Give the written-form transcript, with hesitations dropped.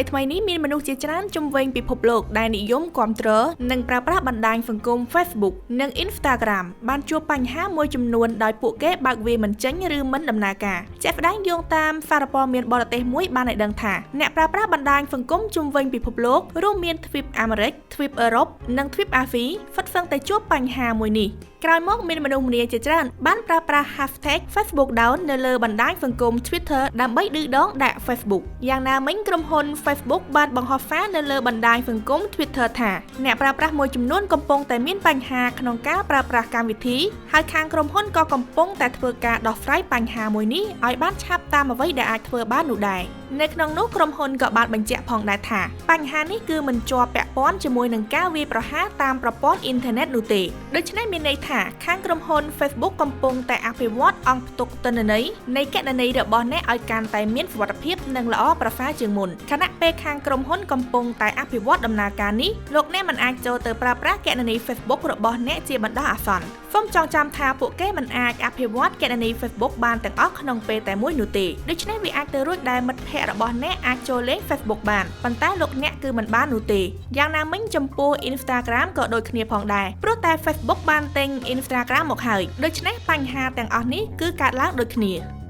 ថ្មីនេះមានមនុស្សជាច្រើនជំវិញពិភពលោកដែលនិយមគាំទ្រនិងប្រើប្រាស់បណ្ដាញសង្គម Facebook និង Instagram បានជួបបញ្ហាមួយចំនួនដោយពួកគេបើកវាមិនចេញឬមិនដំណើរការជាក់ស្ដែងយោងតាមសារព័ត៌មានបរទេសមួយបានឲ្យដឹងថាអ្នកប្រើប្រាស់បណ្ដាញសង្គមជំវិញពិភពលោករួមមានទ្វីបអាមេរិកទ្វីបអឺរ៉ុបនិងទ្វីបអាស៊ីហ្វិតហ្វឹងតែជួបបញ្ហាមួយនេះក្រោយមកមានមនុស្សម្នាជាច្រើនបានប្រើប្រាស់ hashtag Facebook Down នៅលើបណ្ដាញសង្គម Twitter ដើម្បីឌឺដងដាក់ Facebook យ៉ាងណាមិញក្រុមហ៊ុន Facebook បានបង្ហោះសារនៅលើបណ្ដាញសង្គម Twitter ថាអ្នកប្រើប្រាស់មួយចំនួនកំពុងតែមានបញ្ហាក្នុងការប្រើប្រាស់កម្មវិធីហើយខាងក្រុមហ៊ុនក៏កំពុងតែធ្វើការដោះស្រាយបញ្ហាមួយនេះឲ្យបានឆាប់តាមអ្វីដែលអាចធ្វើបាននោះដែរនៅក្នុងនោះក្រុមហ៊ុនក៏បានបញ្ជាក់ផងដែរថាបញ្ហានេះគឺមិនជាប់ពាក់ព័ន្ធជាមួយនឹងការវាយប្រហារតាមប្រព័ន្ធអ៊ីនធឺណិតនោះទេដូច្នេះមានន័យថាខាងក្រុមហ៊ុន Facebook កំពុងតែអភិវឌ្ឍអង្គផ្ទុកទិន្នន័យនៃគណនីរបស់អ្នកឲ្យកាន់តែមានសុវត្ថិភាពនិងល្អប្រសើរជាងមុនខណៈពេលខាងក្រុមហ៊ុនកំពុងតែអភិវឌ្ឍដំណើរការនេះលោកអ្នកមិនអាចចូលទៅប្រើប្រាស់គណនី Facebook របស់អ្នកជាបណ្ដោះអាសន្នសូមចងចាំថាពួកគេមិនអាចអភិវឌ្ឍគណនី Facebook បានទាំងអស់ក្នុងពេលតែមួយនោះទេដូច្នេះវាអាចទៅរួចដែលមិត្តភ័ក្តិរបស់អ្នកអាចចូលលេង Facebook បានប៉ុន្តែលោកអ្នកគឺមិនបាននោះទេយ៉ាងណាមិញចំពោះ Instagram ក៏ដូចគ្នាផងដែរព្រោះតែ Facebook បានទិញ Instagram មកហើយដូច្នេះបញ្ហាទាំងអស់នេះគឺកើតឡើងដូចគ្នា